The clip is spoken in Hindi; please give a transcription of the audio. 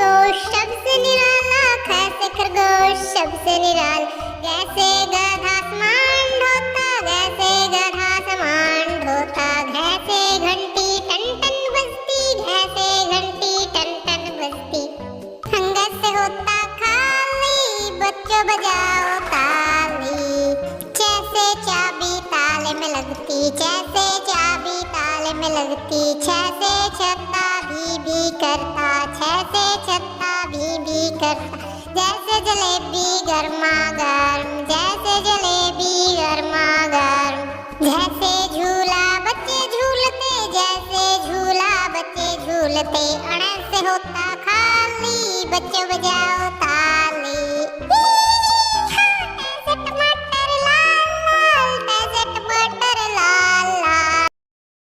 खरगोश सबसे निराला, ख से खरगोश सबसे निराला। ग से गधा समान ढोता, ग से गधा समान ढोता। घ से घंटी टन टन बजती, घ से घंटी टन टन बजती। ङ से होता खाली, बच्चों बजाओ ताली। च से चाबी ताले में लगती, च से चाबी ताले में लगती। छ से छत्ता भी करता, छ से छत्ता भी करता। जैसे जलेबी गर्मा गर्म, जैसे जलेबी गर्मा गर्म। जैसे झूला बच्चे झूलते, जैसे झूला बच्चे झूलते। अण से होता खाली, बच्चों बजाओ